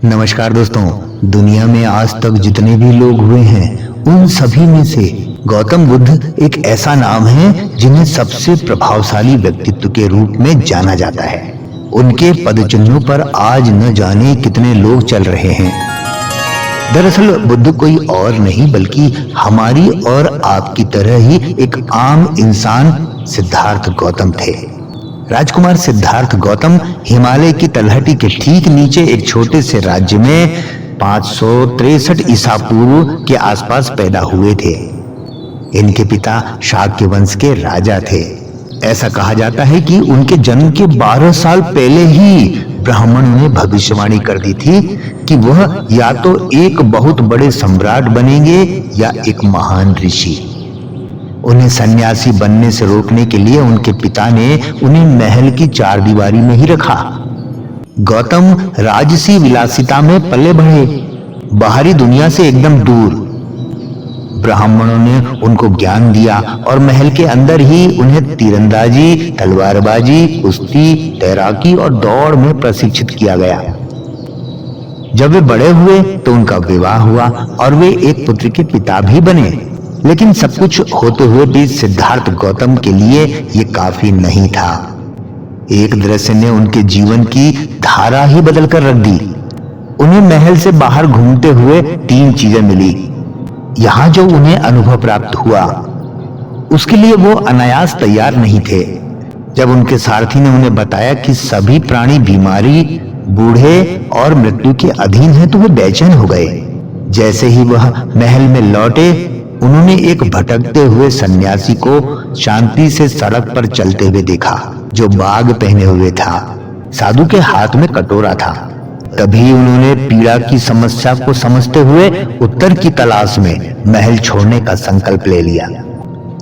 नमस्कार दोस्तों। दुनिया में आज तक जितने भी लोग हुए हैं उन सभी में से गौतम बुद्ध एक ऐसा नाम है जिन्हें सबसे प्रभावशाली व्यक्तित्व के रूप में जाना जाता है। उनके पदचिन्हों पर आज न जाने कितने लोग चल रहे हैं। दरअसल बुद्ध कोई और नहीं बल्कि हमारी और आपकी तरह ही एक आम इंसान सिद्धार्थ गौतम थे। राजकुमार सिद्धार्थ गौतम हिमालय की तलहटी के ठीक नीचे एक छोटे से राज्य में 563 ईसा पूर्व के आसपास पैदा हुए थे। इनके पिता शाक्य वंश के राजा थे। ऐसा कहा जाता है कि उनके जन्म के 12 साल पहले ही ब्राह्मणों ने भविष्यवाणी कर दी थी कि वह या तो एक बहुत बड़े सम्राट बनेंगे या एक महान ऋषि। उन्हें सन्यासी बनने से रोकने के लिए उनके पिता ने उन्हें महल की चारदीवारी में ही रखा। गौतम राजसी विलासिता में पले बढ़े, बाहरी दुनिया से एकदम दूर। ब्राह्मणों ने उनको ज्ञान दिया और महल के अंदर ही उन्हें तीरंदाजी, तलवारबाजी, कुश्ती, तैराकी और दौड़ में प्रशिक्षित किया गया। जब वे बड़े हुए तो उनका विवाह हुआ और वे एक पुत्र के पिता भी बने। लेकिन सब कुछ होते हुए भी सिद्धार्थ गौतम के लिए ये काफी नहीं था। एक दृश्य ने उनके जीवन की धारा ही बदल कर रख दी। उन्हें महल से बाहर घूमते हुए 3 चीजें मिली। यहाँ जो उन्हें अनुभव प्राप्त हुआ उसके लिए वो अनायास तैयार नहीं थे। जब उनके सारथी ने उन्हें बताया कि सभी प्राणी बीमारी, बूढ़े और मृत्यु के अधीन हैं तो वे बेचैन हो गए। जैसे ही वह महल में लौटे उन्होंने एक भटकते हुए सन्यासी को शांति से सड़क पर चलते हुए देखा जो बाग पहने हुए था। साधु के हाथ में कटोरा था। तभी उन्होंने पीड़ा की समस्या को समझते हुए उत्तर की तलाश में महल छोड़ने का संकल्प ले लिया।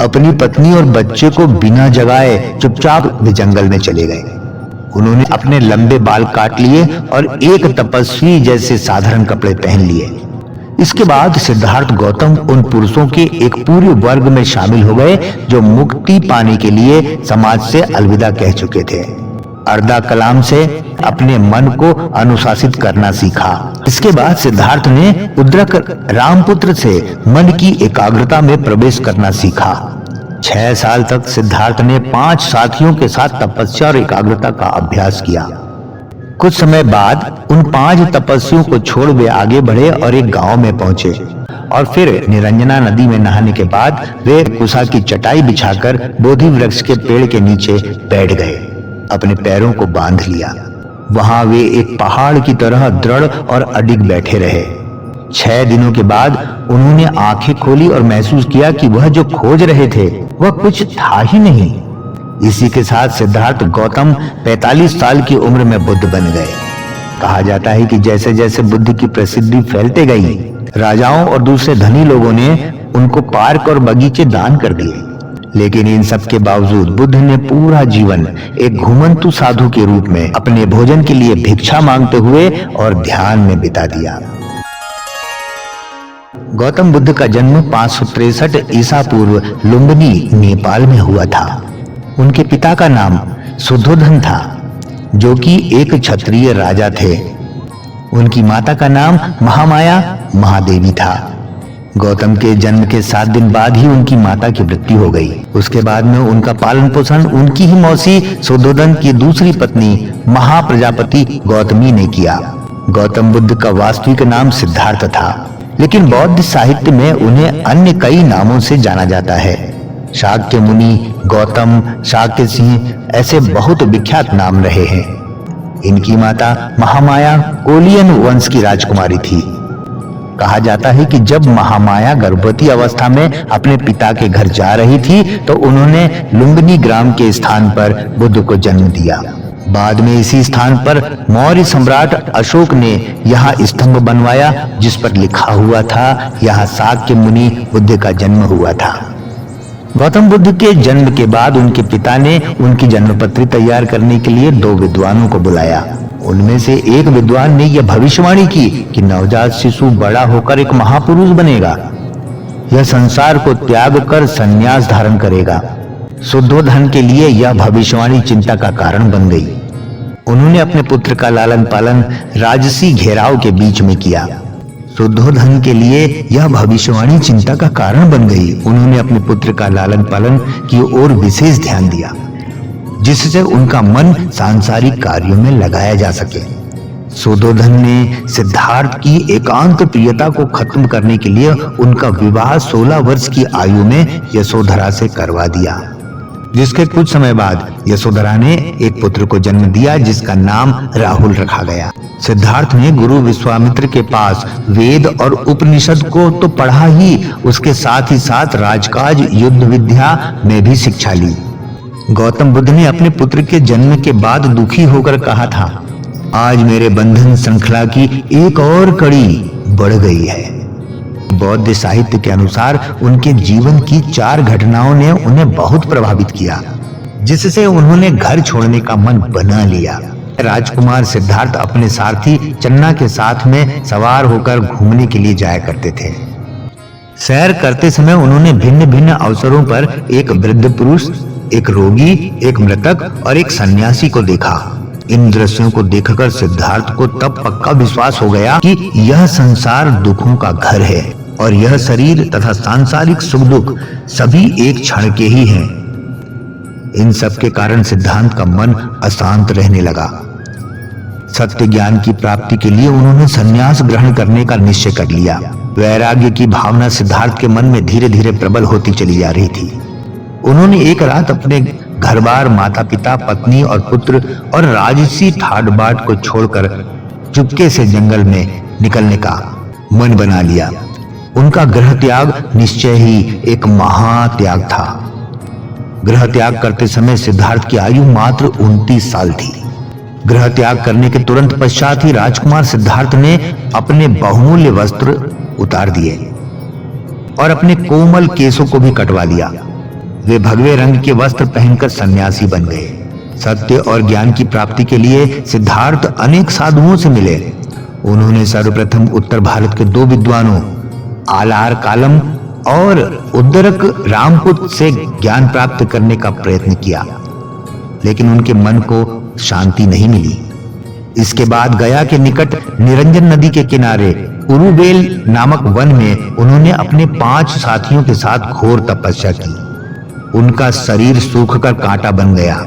अपनी पत्नी और बच्चे को बिना जगाए चुपचाप वे जंगल में चले गए। उन्होंने अपने लंबे बाल काट लिए और एक तपस्वी जैसे साधारण कपड़े पहन लिए। इसके बाद सिद्धार्थ गौतम उन पुरुषों के एक पूरे वर्ग में शामिल हो गए जो मुक्ति पाने के लिए समाज से अलविदा कह चुके थे। अर्दा कलाम से अपने मन को अनुशासित करना सीखा। इसके बाद सिद्धार्थ ने उद्रक रामपुत्र से मन की एकाग्रता में प्रवेश करना सीखा। 6 साल तक सिद्धार्थ ने 5 साथियों के साथ तपस्या और एकाग्रता का अभ्यास किया। कुछ समय बाद उन 5 तपस्वियों को छोड़ वे आगे बढ़े और एक गांव में पहुंचे और फिर निरंजना नदी में नहाने के बाद वे कुशा की चटाई बिछाकर बोधि वृक्ष के पेड़ के नीचे बैठ गए। अपने पैरों को बांध लिया। वहां वे एक पहाड़ की तरह दृढ़ और अडिग बैठे रहे। 6 दिनों के बाद उन्होंने आंखें खोली और महसूस किया कि वह जो खोज रहे थे वह कुछ था ही नहीं। इसी के साथ सिद्धार्थ गौतम 45 साल की उम्र में बुद्ध बन गए। कहा जाता है कि जैसे जैसे बुद्ध की प्रसिद्धि फैलते गई, राजाओं और दूसरे धनी लोगों ने उनको पार्क और बगीचे दान कर दिए। लेकिन इन सब के बावजूद बुद्ध ने पूरा जीवन एक घुमंतु साधु के रूप में अपने भोजन के लिए भिक्षा मांगते हुए और ध्यान में बिता दिया। गौतम बुद्ध का जन्म 563 ईसा पूर्व लुम्बिनी, नेपाल में हुआ था। उनके पिता का नाम शुद्धोधन था जो कि एक क्षत्रिय राजा थे। उनकी माता का नाम महामाया महादेवी था। गौतम के जन्म के 7 दिन बाद ही उनकी माता की मृत्यु हो गई। उसके बाद में उनका पालन पोषण उनकी ही मौसी शुद्धोधन की दूसरी पत्नी महाप्रजापति गौतमी ने किया। गौतम बुद्ध का वास्तविक नाम सिद्धार्थ था, लेकिन बौद्ध साहित्य में उन्हें अन्य कई नामों से जाना जाता है। शाक्य मुनि, गौतम, शाक्य सिंह ऐसे बहुत विख्यात नाम रहे हैं। इनकी माता महामाया कोलियन वंश की राजकुमारी थी। कहा जाता है कि जब महामाया गर्भवती अवस्था में अपने पिता के घर जा रही थी तो उन्होंने लुम्बिनी ग्राम के स्थान पर बुद्ध को जन्म दिया। बाद में इसी स्थान पर मौर्य सम्राट अशोक ने यहाँ स्तंभ बनवाया जिस पर लिखा हुआ था यहाँ शाक्य मुनि बुद्ध का जन्म हुआ था। गौतम बुद्ध के जन्म के बाद उनके पिता ने उनकी जन्मपत्री तैयार करने के लिए 2 विद्वानों को बुलाया। उनमें से एक विद्वान ने यह भविष्यवाणी की कि नवजात शिशु बड़ा होकर एक महापुरुष बनेगा। यह संसार को त्याग कर संन्यास धारण करेगा। शुद्धोधन के लिए यह भविष्यवाणी चिंता का कारण बन गई। उन्होंने अपने पुत्र का लालन पालन राजसी घेराव के बीच में किया। शुद्धोधन के लिए यह भविष्यवाणी चिंता का कारण बन गई। उन्होंने अपने पुत्र का लालन पालन की ओर विशेष ध्यान दिया, जिससे उनका मन सांसारिक कार्यों में लगाया जा सके। शुद्धोधन ने सिद्धार्थ की एकांत प्रियता को खत्म करने के लिए उनका विवाह 16 वर्ष की आयु में यशोधरा से करवा दिया, जिसके कुछ समय बाद यशोधरा ने एक पुत्र को जन्म दिया, जिसका नाम राहुल रखा गया। सिद्धार्थ ने गुरु विश्वामित्र के पास वेद और उपनिषद को तो पढ़ा ही, उसके साथ ही साथ राजकाज, युद्ध विद्या में भी शिक्षा ली। गौतम बुद्ध ने अपने पुत्र के जन्म के बाद दुखी होकर कहा था, आज मेरे बंधन श्रृंखला की एक और कड़ी बढ़ गई है। बौद्ध साहित्य के अनुसार उनके जीवन की 4 घटनाओं ने उन्हें बहुत प्रभावित किया, जिससे उन्होंने घर छोड़ने का मन बना लिया। राजकुमार सिद्धार्थ अपने सारथी चन्ना के साथ में सवार होकर घूमने के लिए जाया करते थे। सैर करते समय उन्होंने भिन्न-भिन्न अवसरों पर एक वृद्ध पुरुष, एक रोगी, एक मृतक और एक सन्यासी को देखा। इन दृश्यों को देखकर सिद्धार्थ को तब पक्का विश्वास हो गया कि यह संसार दुखों का घर है और यह शरीर तथा सांसारिक सुख दुख सभी एक क्षण के ही हैं। इन सब के कारण सिद्धांत का मन अशांत रहने लगा। सत्य ज्ञान की प्राप्ति के लिए उन्होंने संन्यास ग्रहण करने का निश्चय कर लिया। वैराग्य की भावना सिद्धार्थ के मन में धीरे-धीरे प्रबल होती चली जा रही थी। उन्होंने एक रात अपने घर-बार, माता-पिता, पत्नी और पुत्र और राजसी ठाट-बाट को छोड़कर चुपके से जंगल में निकलने का मन बना लिया। उनका गृह त्याग निश्चय ही एक महात्याग था। गृह त्याग करते समय सिद्धार्थ की आयु मात्र 29 साल थी। गृह त्याग करने के तुरंत पश्चात ही राजकुमार सिद्धार्थ ने अपने बहुमूल्य वस्त्र उतार दिए और अपने कोमल केसों को भी कटवा लिया। वे भगवे रंग के वस्त्र पहनकर सन्यासी बन गए। सत्य और ज्ञान की प्राप्ति के लिए सिद्धार्थ अनेक साधुओं से मिले। उन्होंने सर्वप्रथम उत्तर भारत के 2 विद्वानों आलार कालम और उद्दरक रामपुत से ज्ञान प्राप्त करने का प्रयत्न किया, लेकिन उनके मन को शांति नहीं मिली। इसके बाद गया के निकट निरंजन नदी के किनारे उरुबेल नामक वन में उन्होंने अपने 5 साथियों के साथ घोर तपस्या की। उनका शरीर सूखकर कांटा बन गया,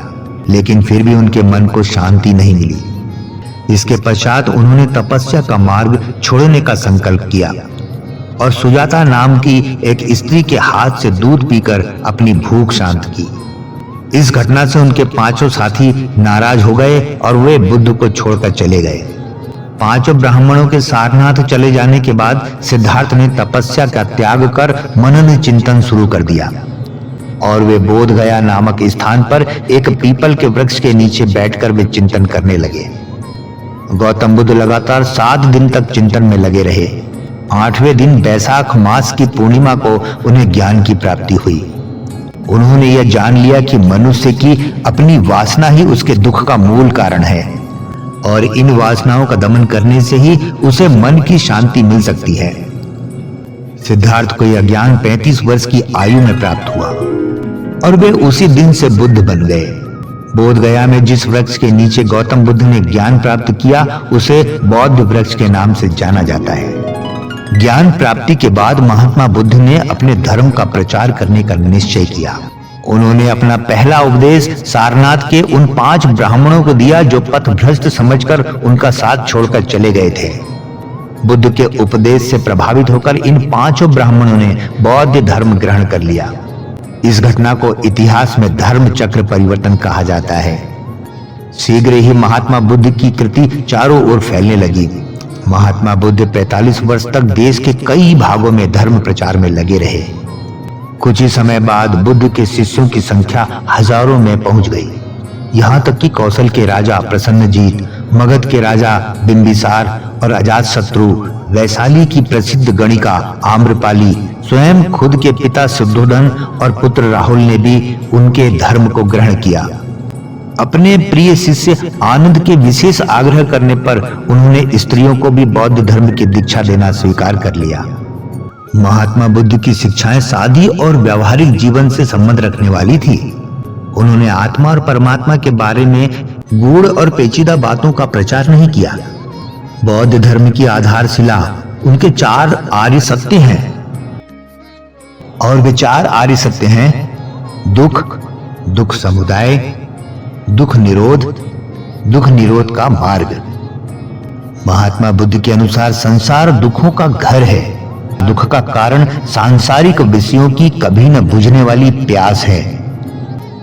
लेकिन फिर भी उनके मन को शांति नहीं मिली। इसके पश्चात उन्होंने तपस्या का मार्ग छोड़ने का संकल्प किया और सुजाता नाम की एक स्त्री के हाथ से दूध पीकर अपनी भूख शांत की। इस घटना से उनके 5 साथी नाराज हो गए और वे बुद्ध को छोड़कर चले गए। 5 ब्राह्मणों के सारनाथ चले जाने के बाद सिद्धार्थ ने तपस्या का त्याग कर मनन चिंतन शुरू कर दिया और वे बोध गया नामक स्थान पर एक पीपल के वृक्ष के नीचे बैठकर वे चिंतन करने लगे। गौतम बुद्ध लगातार 7 दिन तक चिंतन में लगे रहे। 8वें दिन बैसाख मास की पूर्णिमा को उन्हें ज्ञान की प्राप्ति हुई। उन्होंने यह जान लिया कि मनुष्य की अपनी वासना ही उसके दुख का मूल कारण है और इन वासनाओं का दमन करने से ही उसे मन की शांति मिल सकती है। सिद्धार्थ को यह ज्ञान 35 वर्ष की आयु में प्राप्त हुआ और वे उसी दिन से बुद्ध बन गए। बोध गया में जिस वृक्ष के नीचे गौतम बुद्ध ने ज्ञान प्राप्त किया उसे बौद्ध वृक्ष के नाम से जाना जाता है। ज्ञान प्राप्ति के बाद महात्मा बुद्ध ने अपने धर्म का प्रचार करने का निश्चय किया। उन्होंने अपना पहला उपदेश सारनाथ के उन 5 ब्राह्मणों को दिया जो पथभ्रष्ट समझकर उनका साथ छोड़कर चले गए थे। बुद्ध के उपदेश से प्रभावित होकर इन 5 ब्राह्मणों ने बौद्ध धर्म ग्रहण कर लिया। इस घटना को इतिहास में धर्म चक्र परिवर्तन कहा जाता है। शीघ्र ही महात्मा बुद्ध की कृति चारों ओर फैलने लगी। महात्मा बुद्ध 45 वर्ष तक देश के कई भागों में धर्म प्रचार में लगे रहे। कुछ ही समय बाद बुद्ध के शिष्यों की संख्या हजारों में पहुंच गई। यहाँ तक कि कौशल के राजा प्रसन्नजीत, मगध के राजा बिंबिसार और अजातशत्रु, वैशाली की प्रसिद्ध गणिका आम्रपाली, स्वयं खुद के पिता शुद्धोधन और पुत्र राहुल ने भी उनके धर्म को ग्रहण किया। अपने प्रिय शिष्य आनंद के विशेष आग्रह करने पर उन्होंने स्त्रियों को भी बौद्ध धर्म की दीक्षा देना स्वीकार कर लिया। महात्मा बुद्ध की शिक्षाएं सादी और व्यावहारिक जीवन से संबंध रखने वाली थी। उन्होंने आत्मा और परमात्मा के बारे में गूढ़ और पेचीदा बातों का प्रचार नहीं किया। बौद्ध धर्म की आधारशिला उनके 4 आर्य सत्य हैं, और वे 4 आर्य सत्य हैं दुख, दुख समुदाय, दुख निरोध का मार्ग। महात्मा बुद्ध के अनुसार संसार दुखों का घर है। दुख का कारण सांसारिक विषयों की कभी न बुझने वाली प्यास है।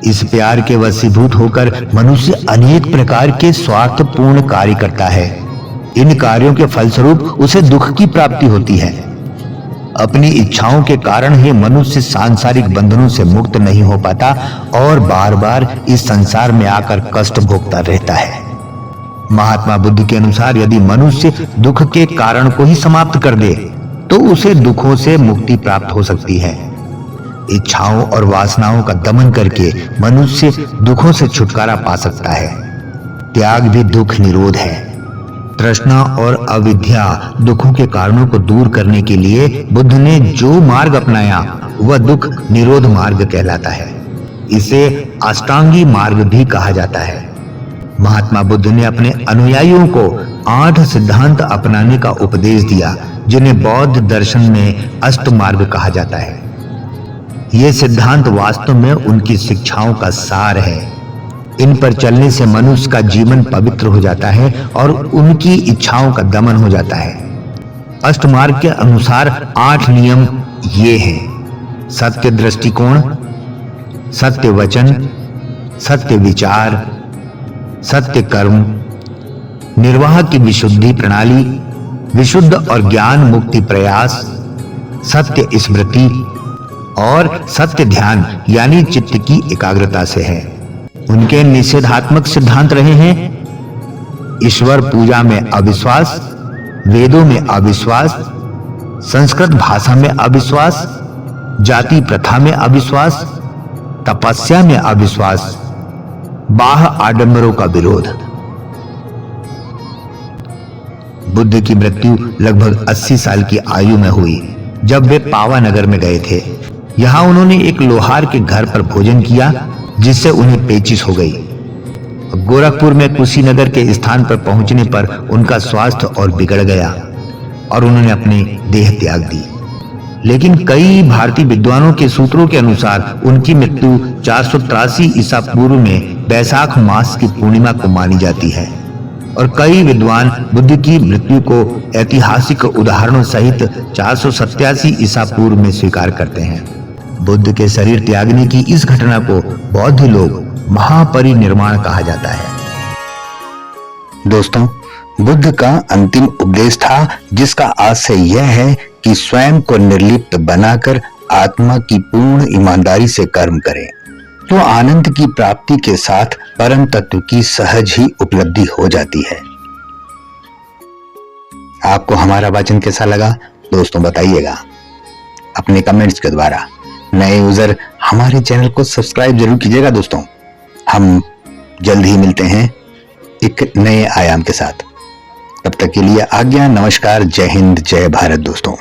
इस प्यार के वशीभूत होकर मनुष्य अनेक प्रकार के स्वार्थपूर्ण कार्य करता है। इन कार्यों के फलस्वरूप उसे दुख की प्राप्ति होती है। अपनी इच्छाओं के कारण ही मनुष्य सांसारिक बंधनों से मुक्त नहीं हो पाता और बार-बार इस संसार में आकर कष्ट भोगता रहता है। महात्मा बुद्ध के अनुसार यदि मनुष्य दुख के कारण को ही समाप्त कर दे तो उसे दुखों से मुक्ति प्राप्त हो सकती है। इच्छाओं और वासनाओं का दमन करके मनुष्य दुखों से छुटकारा पा सकता है। त्याग भी दुख निरोध है। तृष्णा और अविद्या दुखों के कारणों को दूर करने के लिए बुद्ध ने जो मार्ग अपनाया वह दुख निरोध मार्ग कहलाता है। इसे अष्टांगी मार्ग भी कहा जाता है। महात्मा बुद्ध ने अपने अनुयायियों को 8 सिद्धांत अपनाने का उपदेश दिया, जिन्हें बौद्ध दर्शन में अष्ट मार्ग कहा जाता है। ये सिद्धांत वास्तव में उनकी शिक्षाओं का सार है। इन पर चलने से मनुष्य का जीवन पवित्र हो जाता है और उनकी इच्छाओं का दमन हो जाता है। अष्ट मार्ग के अनुसार 8 नियम ये हैं: सत्य दृष्टिकोण, सत्य वचन, सत्य विचार, सत्य कर्म, निर्वाह की विशुद्धि प्रणाली, विशुद्ध और ज्ञान मुक्ति प्रयास, सत्य स्मृति और सत्य ध्यान यानी चित्त की एकाग्रता से है। उनके निषेधात्मक सिद्धांत रहे हैं: ईश्वर पूजा में अविश्वास, वेदों में अविश्वास, संस्कृत भाषा में अविश्वास, जाति प्रथा में अविश्वास, तपस्या में अविश्वास, बाह्य आडंबरों का विरोध। बुद्ध की मृत्यु लगभग 80 साल की आयु में हुई जब वे पावानगर में गए थे। यहां उन्होंने एक लोहार के घर पर भोजन किया जिससे उन्हें पेचिश हो गई। गोरखपुर में कुशीनगर के स्थान पर पहुंचने पर उनका स्वास्थ्य और बिगड़ गया और उन्होंने अपनी देह त्याग दी। लेकिन कई भारतीय विद्वानों के सूत्रों के अनुसार उनकी मृत्यु 483 ईसा पूर्व में वैशाख मास की पूर्णिमा को मानी जाती है और कई विद्वान बुद्ध की मृत्यु को ऐतिहासिक उदाहरणों सहित 487 ईसा पूर्व में स्वीकार करते हैं। बुद्ध के शरीर त्यागने की इस घटना को बौद्ध लोग महापरिनिर्वाण कहा जाता है। दोस्तों, बुद्ध का अंतिम उपदेश था जिसका आशय यह है कि स्वयं को निर्लिप्त बनाकर आत्मा की पूर्ण ईमानदारी से कर्म करें तो आनंद की प्राप्ति के साथ परम तत्व की सहज ही उपलब्धि हो जाती है। आपको हमारा वचन कैसा लगा दोस्तों बताइएगा अपने कमेंट्स के द्वारा। नए यूजर हमारे चैनल को सब्सक्राइब जरूर कीजिएगा दोस्तों। हम जल्द ही मिलते हैं एक नए आयाम के साथ। तब तक के लिए आज्ञा। नमस्कार। जय हिंद, जय भारत दोस्तों।